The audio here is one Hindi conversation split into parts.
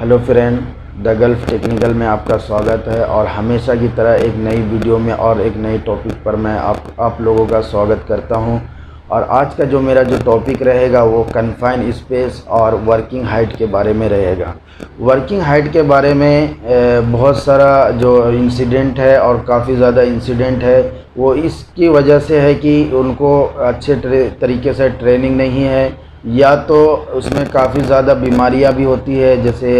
Hello friend, the gulf technical में आपका स्वागत है। और हमेशा की तरह एक नई वीडियो में और एक नई टॉपिक पर मैं आप लोगों का स्वागत करता हूं। और आज का जो मेरा टॉपिक रहेगा वो कन्फाइन स्पेस और वर्किंग हाइट के बारे में रहेगा। वर्किंग हाइट के बारे में बहुत सारा जो इंसिडेंट है और काफ़ी ज़्यादा इंसिडेंट है, वो इसकी वजह से है कि उनको अच्छे तरीके से ट्रेनिंग नहीं है, या तो उसमें काफ़ी ज़्यादा बीमारियां भी होती है, जैसे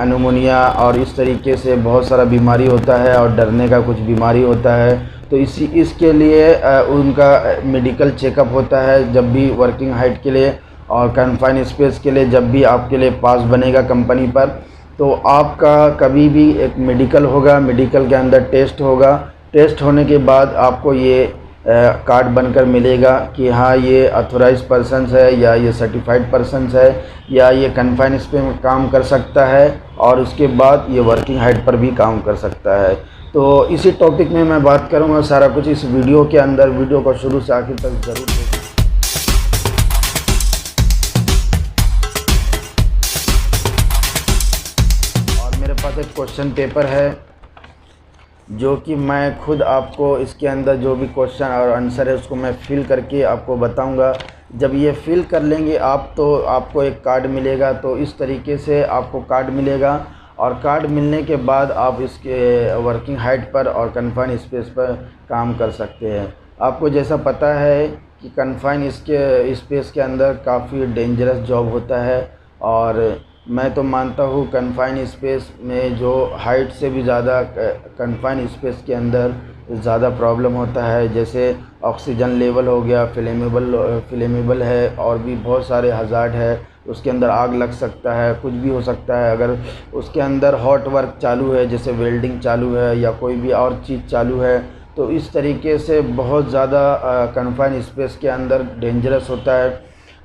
एनुमोनिया और इस तरीके से बहुत सारा बीमारी होता है, और डरने का कुछ बीमारी होता है। तो इसके लिए उनका मेडिकल चेकअप होता है जब भी वर्किंग हाइट के लिए और कन्फाइन स्पेस के लिए जब भी आपके लिए पास बनेगा कंपनी पर, तो आपका कभी भी एक मेडिकल होगा। मेडिकल के अंदर टेस्ट होगा। टेस्ट होने के बाद आपको ये कार्ड बनकर मिलेगा कि हाँ, ये ऑथोराइज पर्सन्स है, या ये सर्टिफाइड पर्सन्स है, या ये कन्फाइन स्पेस में काम कर सकता है, और उसके बाद ये वर्किंग हाइट पर भी काम कर सकता है। तो इसी टॉपिक में मैं बात करूँगा सारा कुछ इस वीडियो के अंदर। वीडियो को शुरू से आखिर तक ज़रूर देखें। और मेरे पास एक क्वेश्चन पेपर है जो कि मैं खुद आपको इसके अंदर जो भी क्वेश्चन और आंसर है उसको मैं फिल करके आपको बताऊंगा। जब ये फिल कर लेंगे आप, तो आपको एक कार्ड मिलेगा। तो इस तरीके से आपको कार्ड मिलेगा, और कार्ड मिलने के बाद आप इसके वर्किंग हाइट पर और कन्फाइन स्पेस पर काम कर सकते हैं। आपको जैसा पता है कि कन्फाइन इसके स्पेस के अंदर काफ़ी डेंजरस जॉब होता है, और मैं तो मानता हूँ कन्फाइन स्पेस में जो हाइट से भी ज़्यादा कन्फाइन स्पेस के अंदर ज़्यादा प्रॉब्लम होता है। जैसे ऑक्सीजन लेवल हो गया, फ्लेमेबल है, और भी बहुत सारे हज़ार्ड है। उसके अंदर आग लग सकता है, कुछ भी हो सकता है। अगर उसके अंदर हॉट वर्क चालू है, जैसे वेल्डिंग चालू है या कोई भी और चीज़ चालू है, तो इस तरीके से बहुत ज़्यादा कन्फाइन स्पेस के अंदर डेंजरस होता है।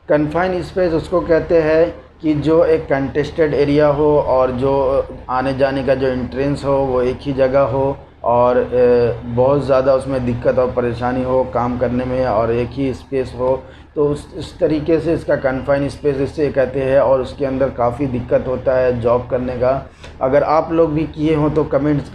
कन्फाइन स्पेस उसको कहते हैं कि जो एक कंटेस्टेड एरिया हो, और जो आने जाने का जो एंट्रेंस हो वो एक ही जगह हो, और बहुत ज़्यादा उसमें दिक्कत और परेशानी हो काम करने में, और एक ही स्पेस हो। तो इस तरीके से इसका कन्फाइन स्पेस इससे कहते हैं, और उसके अंदर काफ़ी दिक्कत होता है जॉब करने का। अगर आप लोग भी किए हों तो कमेंट्स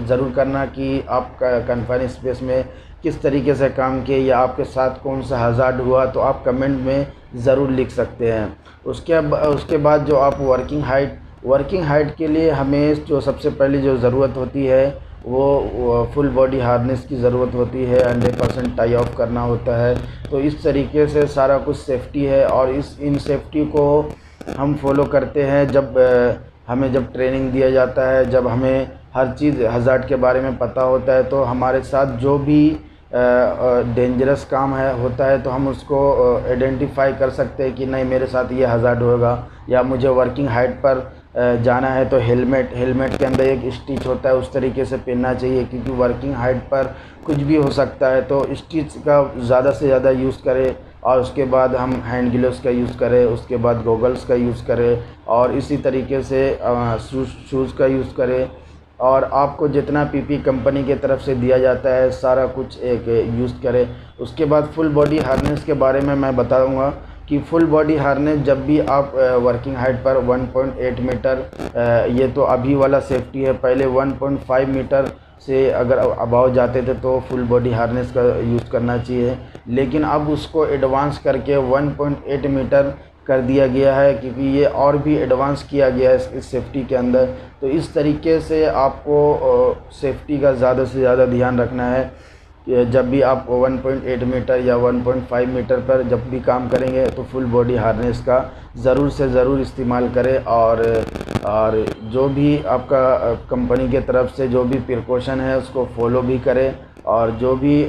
ज़रूर करना कि आप कन्फाइन स्पेस में किस तरीके से काम किए, या आपके साथ कौन सा हज़ार्ड हुआ, तो आप कमेंट में ज़रूर लिख सकते हैं। उसके बाद जो आप वर्किंग हाइट के लिए हमें जो सबसे पहली जो ज़रूरत होती है वो फुल बॉडी हार्नेस की ज़रूरत होती है। 100% टाई ऑफ करना होता है। तो इस तरीके से सारा कुछ सेफ्टी है, और इन सेफ्टी को हम फॉलो करते हैं हमें जब ट्रेनिंग दिया जाता है, जब हमें हर चीज़ हज़ार्ड के बारे में पता होता है। तो हमारे साथ जो भी डेंजरस काम होता है, तो हम उसको आइडेंटिफाई कर सकते हैं कि नहीं, मेरे साथ ये हज़ार्ड होगा, या मुझे वर्किंग हाइट पर जाना है तो हेलमेट के अंदर एक स्टिच होता है, उस तरीके से पहनना चाहिए, क्योंकि वर्किंग हाइट पर कुछ भी हो सकता है। तो स्टिच का ज़्यादा से ज़्यादा यूज़ करें, और उसके बाद हम हैंड ग्लव्स का यूज़ करें, उसके बाद गॉगल्स का यूज़ करें, और इसी तरीके से शूज़ का यूज़ करें। और आपको जितना पीपी कंपनी के तरफ से दिया जाता है सारा कुछ एक यूज़ करें। उसके बाद फुल बॉडी हार्नेस के बारे में मैं बताऊंगा कि फुल बॉडी हार्नेस जब भी आप वर्किंग हाइट पर 1.8 मीटर, ये तो अभी वाला सेफ्टी है। पहले 1.5 मीटर से अगर अबाव जाते थे तो फुल बॉडी हार्नेस का यूज़ करना चाहिए, लेकिन अब उसको एडवांस करके 1.8 मीटर कर दिया गया है, क्योंकि ये और भी एडवांस किया गया है इस सेफ्टी के अंदर। तो इस तरीके से आपको सेफ्टी का ज़्यादा से ज़्यादा ध्यान रखना है कि जब भी आप 1.8 मीटर या 1.5 मीटर पर जब भी काम करेंगे तो फुल बॉडी हार्नेस का ज़रूर से ज़रूर इस्तेमाल करें। और जो भी आपका कंपनी के तरफ से जो भी प्रिकॉशन है उसको फॉलो भी करें। और जो भी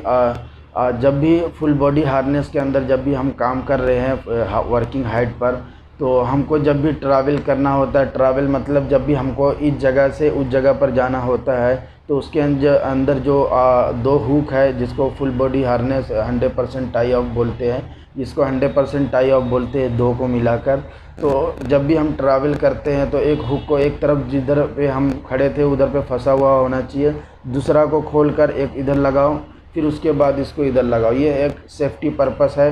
जब भी फुल बॉडी हार्नेस के अंदर जब भी हम काम कर रहे हैं वर्किंग हाइट पर, तो हमको जब भी ट्रैवल करना होता है, ट्रैवल मतलब जब भी हमको इस जगह से उस जगह पर जाना होता है, तो उसके अंदर जो 2 हुक है जिसको full body harness 100% tie of बोलते हैं, जिसको 100% टाई ऑफ बोलते हैं 2 को मिलाकर। तो जब भी हम ट्रैवल करते हैं तो एक हुक को एक तरफ जिधर पे हम खड़े थे उधर पे फंसा हुआ होना चाहिए, दूसरा को खोलकर एक इधर लगाओ, फिर उसके बाद इसको इधर लगाओ। ये एक सेफ्टी पर्पस है।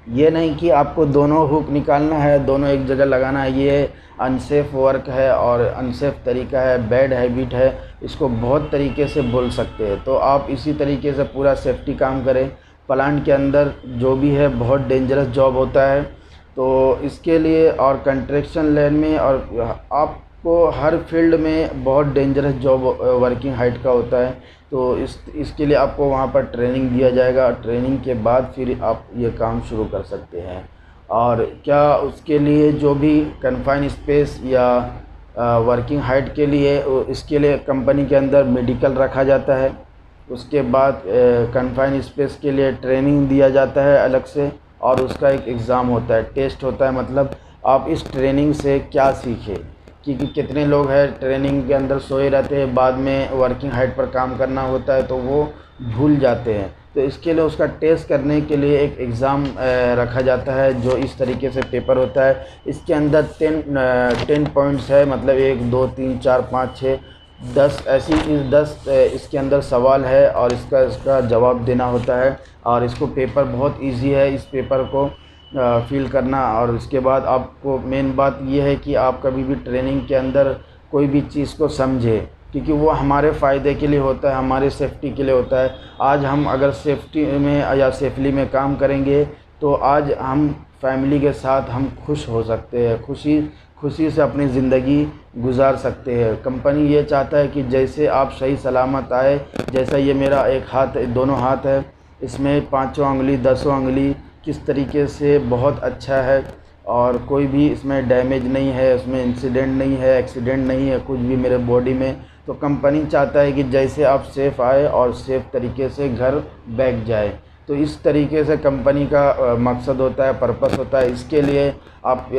ये नहीं कि आपको दोनों हुक निकालना है, दोनों एक जगह लगाना है। ये अनसेफ वर्क है और अनसेफ तरीका है, बैड हैबिट है, इसको बहुत तरीके से बोल सकते हैं। तो आप इसी तरीके से पूरा सेफ्टी काम करें। प्लांट के अंदर जो भी है बहुत डेंजरस जॉब होता है, तो इसके लिए और कंस्ट्रक्शन लाइन में और आपको हर फील्ड में बहुत डेंजरस जॉब वर्किंग हाइट का होता है। तो इसके लिए आपको वहाँ पर ट्रेनिंग दिया जाएगा। ट्रेनिंग के बाद फिर आप ये काम शुरू कर सकते हैं। और क्या उसके लिए जो भी कन्फाइन स्पेस या वर्किंग हाइट के लिए, इसके लिए कंपनी के अंदर मेडिकल रखा जाता है। उसके बाद कन्फाइन स्पेस के लिए ट्रेनिंग दिया जाता है अलग से, और उसका एक एग्ज़ाम होता है, टेस्ट होता है। मतलब आप इस ट्रेनिंग से क्या सीखे, क्योंकि कितने लोग हैं ट्रेनिंग के अंदर सोए रहते हैं, बाद में वर्किंग हाइट पर काम करना होता है तो वो भूल जाते हैं। तो इसके लिए उसका टेस्ट करने के लिए एक एग्ज़ाम रखा जाता है, जो इस तरीके से पेपर होता है। इसके अंदर 10 पॉइंट्स है, मतलब 1 2 3 4 5 6 10 ऐसी 10 इसके अंदर सवाल है, और इसका जवाब देना होता है। और इसको पेपर बहुत इजी है, इस पेपर को फील करना। और उसके बाद आपको मेन बात यह है कि आप कभी भी ट्रेनिंग के अंदर कोई भी चीज़ को समझे, क्योंकि वो हमारे फ़ायदे के लिए होता है, हमारे सेफ्टी के लिए होता है। आज हम अगर सेफ्टी में या सेफली में काम करेंगे तो आज हम फैमिली के साथ हम खुश हो सकते हैं, खुशी से अपनी ज़िंदगी गुजार सकते हैं। कंपनी ये चाहता है कि जैसे आप सही सलामत आए, जैसा ये मेरा एक हाथ, दोनों हाथ है, इसमें 5 उंगली 10 उंगली किस तरीके से बहुत अच्छा है, और कोई भी इसमें डैमेज नहीं है, उसमें इंसिडेंट नहीं है, एक्सीडेंट नहीं है कुछ भी मेरे बॉडी में। तो कंपनी चाहता है कि जैसे आप सेफ़ आए और सेफ़ तरीके से घर बैठ जाए। तो इस तरीके से कंपनी का मकसद होता है, पर्पस होता है। इसके लिए आप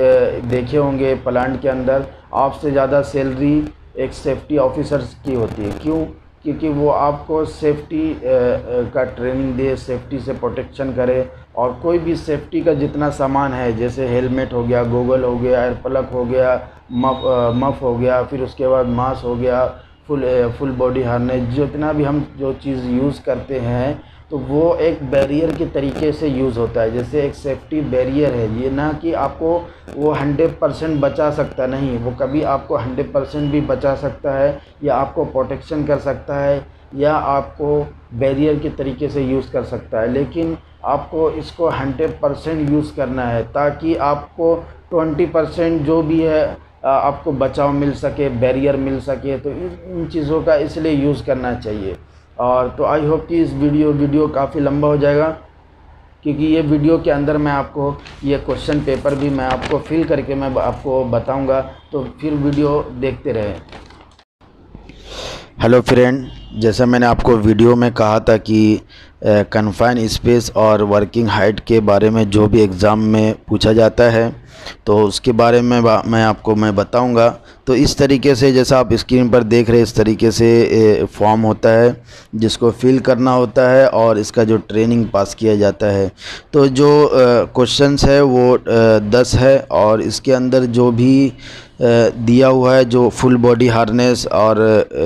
देखे होंगे प्लांट के अंदर आपसे ज़्यादा सैलरी एक सेफ्टी ऑफिसर्स की होती है। क्यों? क्योंकि वो आपको सेफ्टी का ट्रेनिंग दे, सेफ्टी से प्रोटेक्शन करे। और कोई भी सेफ्टी का जितना सामान है, जैसे हेलमेट हो गया, गोगल हो गया, एयर प्लग हो गया, मफ हो गया, फिर उसके बाद मास्क हो गया, फुल बॉडी हार्नेस, जितना भी हम जो चीज़ यूज़ करते हैं, तो वो एक बैरियर के तरीके से यूज़ होता है। जैसे एक सेफ्टी बैरियर है, ये ना कि आपको वो 100% बचा सकता नहीं, वो कभी आपको 100% भी बचा सकता है, या आपको प्रोटेक्शन कर सकता है, या आपको बैरियर के तरीके से यूज़ कर सकता है। लेकिन आपको इसको 100% यूज़ करना है, ताकि आपको 20% जो भी है आपको बचाव मिल सके, बैरियर मिल सके। तो इन चीज़ों का इसलिए यूज़ करना चाहिए। और तो आई होप कि इस वीडियो काफ़ी लंबा हो जाएगा, क्योंकि ये वीडियो के अंदर मैं आपको ये क्वेश्चन पेपर भी मैं आपको फिल करके मैं आपको बताऊंगा। तो फिर वीडियो देखते रहें। हेलो फ्रेंड, जैसा मैंने आपको वीडियो में कहा था कि कन्फाइन स्पेस और वर्किंग हाइट के बारे में जो भी एग्ज़ाम में पूछा जाता है, तो उसके बारे में मैं आपको बताऊंगा। तो इस तरीके से जैसा आप स्क्रीन पर देख रहे हैं, इस तरीके से फॉर्म होता है जिसको फिल करना होता है, और इसका जो ट्रेनिंग पास किया जाता है। तो जो क्वेश्चंस है वो 10 है, और इसके अंदर जो भी दिया हुआ है, जो फुल बॉडी हार्नेस और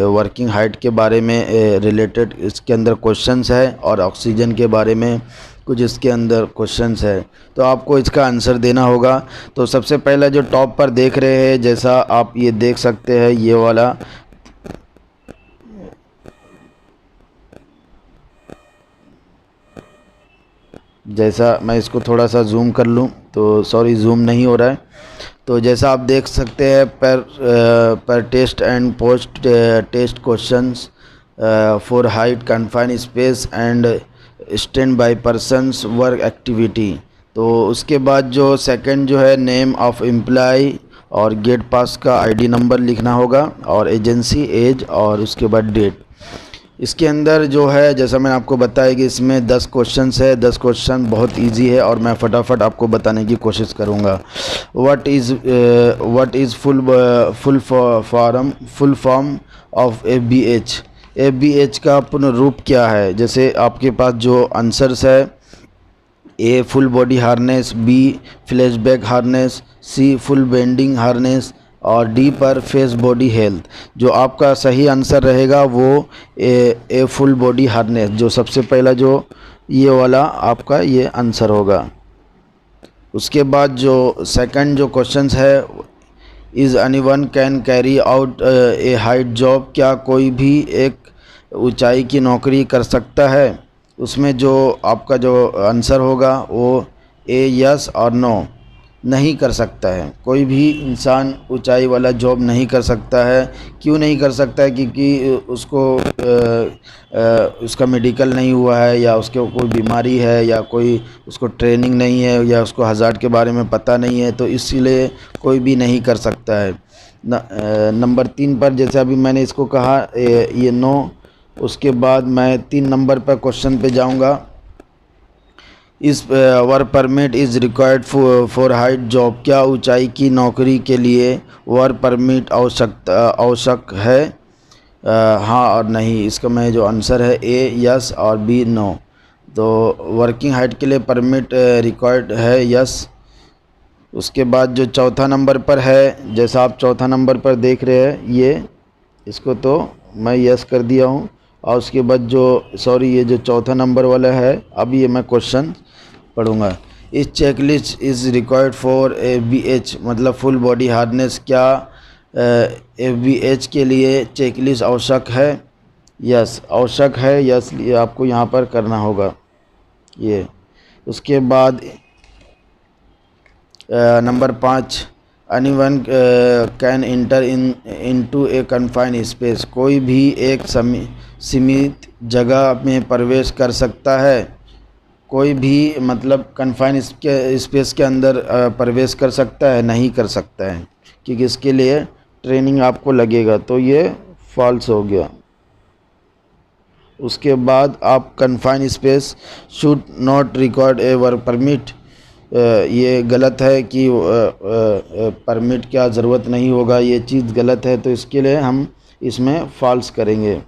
वर्किंग हाइट के बारे में रिलेटेड इसके अंदर क्वेश्चंस है, और ऑक्सीजन के बारे में कुछ इसके अंदर क्वेश्चंस है। तो आपको इसका आंसर देना होगा। तो सबसे पहला जो टॉप पर देख रहे हैं, जैसा आप ये देख सकते हैं, ये वाला जैसा मैं इसको थोड़ा सा जूम कर लूँ, तो सॉरी जूम नहीं हो रहा है। तो जैसा आप देख सकते हैं, पर test and post test questions for height, confine space and stand by persons work activity. तो उसके बाद जो सेकंड जो है, नेम ऑफ एम्प्लॉय और गेट पास का आईडी नंबर लिखना होगा, और एजेंसी, एज, और उसके बाद डेट। इसके अंदर जो है, जैसा मैंने आपको बताया कि इसमें 10 क्वेश्चंस है। 10 क्वेश्चन बहुत इजी है, और मैं फटाफट आपको बताने की कोशिश करूँगा। What is full form of FBH। FBH का पूर्ण रूप क्या है? जैसे आपके पास जो आंसर्स है, A full body harness, B flashback harness, C full bending harness, और डी पर फेस बॉडी हेल्थ। जो आपका सही आंसर रहेगा वो ए फुल बॉडी हार्नेस, जो सबसे पहला जो ये वाला आपका ये आंसर होगा। उसके बाद जो सेकंड जो क्वेश्चंस है, is anyone can carry out A height job, क्या कोई भी एक ऊंचाई की नौकरी कर सकता है। उसमें जो आपका जो आंसर होगा वो ए यस और नो, नहीं कर सकता है। कोई भी इंसान ऊंचाई वाला जॉब नहीं कर सकता है। क्यों नहीं कर सकता है? क्योंकि उसको उसका मेडिकल नहीं हुआ है, या उसके कोई बीमारी है, या कोई उसको ट्रेनिंग नहीं है, या उसको हज़ार्ड के बारे में पता नहीं है, तो इसीलिए कोई भी नहीं कर सकता है। नंबर 3 पर जैसे अभी मैंने इसको कहा ये नो। उसके बाद मैं 3 नंबर पर क्वेश्चन पे जाऊंगा। इस work permit is required for height job, क्या ऊंचाई की नौकरी के लिए वर्क परमिट आवश्यक है? हाँ और नहीं। इसका मैं जो आंसर है ए यस और बी नो। तो वर्किंग हाइट के लिए परमिट रिक्वायर्ड है, यस। उसके बाद जो चौथा नंबर पर है, जैसा आप चौथा नंबर पर देख रहे हैं, ये इसको तो मैं यस कर दिया हूँ। और उसके बाद ये जो चौथा नंबर वाला है, अब ये मैं क्वेश्चन पढ़ूँगा। इस checklist is required for FBH, मतलब फुल बॉडी हार्डनेस, क्या FBH के लिए चेकलिस्ट आवश्यक है? यस आवश्यक है, यस ये आपको यहाँ पर करना होगा ये। उसके बाद number 5, anyone can inter into A confined space, कोई भी एक सीमित जगह में प्रवेश कर सकता है। कोई भी मतलब कन्फाइंड स्पेस के अंदर प्रवेश कर सकता है? नहीं कर सकता है, क्योंकि इसके लिए ट्रेनिंग आपको लगेगा। तो ये फॉल्स हो गया। उसके बाद आप confined space should not record a work permit, ये गलत है कि परमिट क्या ज़रूरत नहीं होगा, ये चीज़ गलत है। तो इसके लिए हम इसमें फॉल्स करेंगे,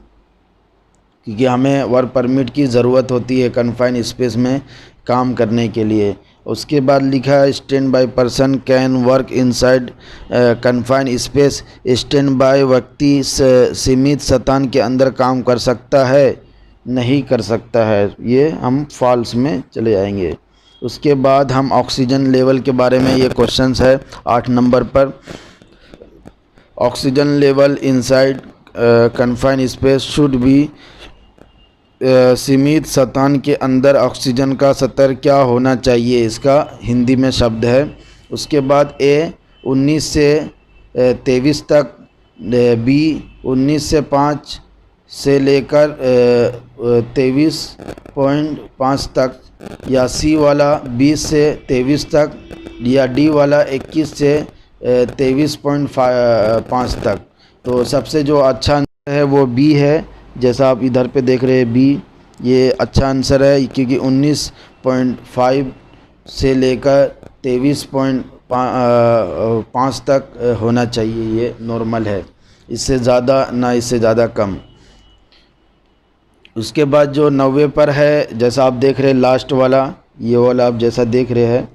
क्योंकि हमें वर्क परमिट की ज़रूरत होती है कन्फाइंड स्पेस में काम करने के लिए। उसके बाद लिखा है stand by person can work inside confined space, stand by व्यक्ति सीमित स्थान के अंदर काम कर सकता है? नहीं कर सकता है, ये हम फॉल्स में चले जाएंगे। उसके बाद हम ऑक्सीजन लेवल के बारे में, ये क्वेश्चंस है 8 नंबर पर। Oxygen level inside confined space should be, सीमित स्थान के अंदर ऑक्सीजन का स्तर क्या होना चाहिए? इसका हिंदी में शब्द है। उसके बाद ए 19 से 23 तक, बी 19 से 5 से लेकर 23.5 तक, या सी वाला 20 से 23 तक, या डी वाला 21 से 23.5 तक। तो सबसे जो अच्छा आंसर है वो बी है, जैसा आप इधर पे देख रहे हैं बी, ये अच्छा आंसर है, क्योंकि 19.5 से लेकर 23.5 तक होना चाहिए, ये नॉर्मल है। इससे ज़्यादा ना, इससे ज़्यादा कम। उसके बाद जो 90 पर है, जैसा आप देख रहे हैं लास्ट वाला, ये वाला आप जैसा देख रहे हैं,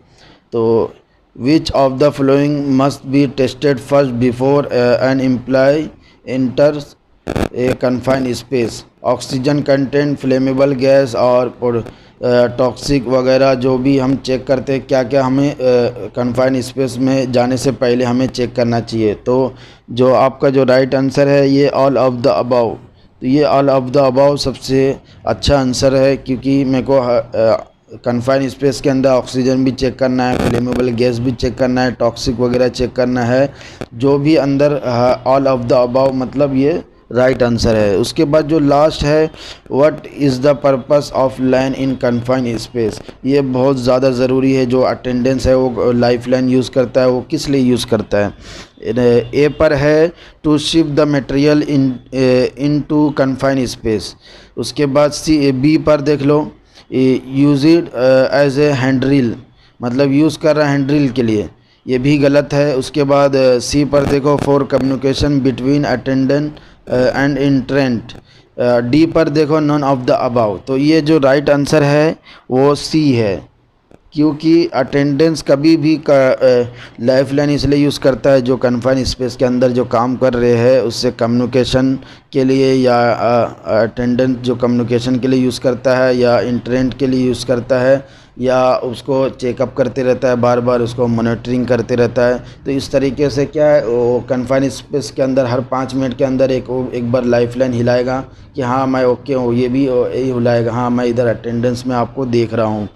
तो which of the following must be tested first before an employ enters a confined space, oxygen content, flammable gas और टॉक्सिक वगैरह जो भी हम चेक करते हैं, क्या क्या हमें कन्फाइंड स्पेस में जाने से पहले हमें चेक करना चाहिए। तो जो आपका जो राइट आंसर है ये ऑल ऑफ द अबाव। तो ये ऑल ऑफ द अबाव सबसे अच्छा आंसर है, क्योंकि मेरे को कन्फाइंड स्पेस के अंदर ऑक्सीजन भी चेक करना है, फ्लेमेबल गैस भी चेक करना है, टॉक्सिक वगैरह चेक करना है, जो भी अंदर ऑल ऑफ द अबाव, मतलब ये राइट आंसर है। उसके बाद जो लास्ट है, what is the purpose of line in confined space, ये बहुत ज़्यादा ज़रूरी है। जो अटेंडेंस है वो लाइफ लाइन यूज़ करता है, वो किस लिए यूज़ करता है? ए पर है to shift the material into confined space. उसके बाद बी पर देख लो, use it as a handrail, मतलब यूज़ कर रहा है हैंडरिल के लिए, ये भी गलत है। उसके बाद सी पर देखो, for communication between attendant and entrant. D पर देखो, नॉन ऑफ द अबाव। तो ये जो राइट आंसर है वो सी है, क्योंकि अटेंडेंस कभी भी लाइफ लाइन इसलिए यूज़ करता है जो कन्फाइंड स्पेस के अंदर जो काम कर रहे हैं उससे कम्युनिकेशन के लिए, या अटेंडेंट जो कम्युनिकेशन के लिए यूज़ करता है, या इंट्रेंट के लिए यूज़ करता है, या उसको चेकअप करते रहता है, बार बार उसको मॉनिटरिंग करते रहता है। तो इस तरीके से क्या है, वो कन्फाइन स्पेस के अंदर हर 5 मिनट के अंदर एक बार लाइफलाइन हिलाएगा कि हाँ मैं ओके हूँ, ये भी यही हिलाएगा हाँ मैं इधर अटेंडेंस में आपको देख रहा हूँ।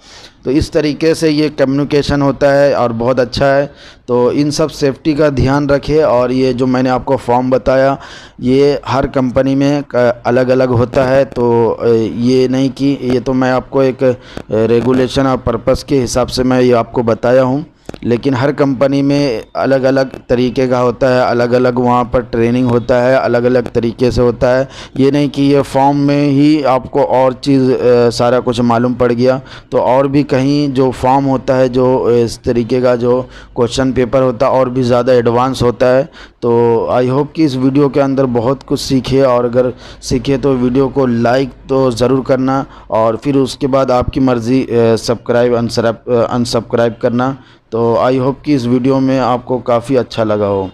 तो इस तरीके से ये कम्युनिकेशन होता है और बहुत अच्छा है। तो इन सब सेफ्टी का ध्यान रखें। और ये जो मैंने आपको फॉर्म बताया ये हर कंपनी में अलग अलग होता है। तो ये नहीं कि ये तो मैं आपको एक रेगुलेशन और पर्पस के हिसाब से मैं ये आपको बताया हूँ, लेकिन हर कंपनी में अलग अलग तरीके का होता है, अलग अलग वहाँ पर ट्रेनिंग होता है, अलग अलग तरीके से होता है। ये नहीं कि ये फॉर्म में ही आपको और चीज़ सारा कुछ मालूम पड़ गया। तो और भी कहीं जो फॉर्म होता है, जो इस तरीके का जो क्वेश्चन पेपर होता है और भी ज़्यादा एडवांस होता है। तो आई होप कि इस वीडियो के अंदर बहुत कुछ सीखे, और अगर सीखे तो वीडियो को लाइक तो ज़रूर करना, और फिर उसके बाद आपकी मर्ज़ी सब्सक्राइब अनसब्सक्राइब करना। तो आई होप कि इस वीडियो में आपको काफ़ी अच्छा लगा हो।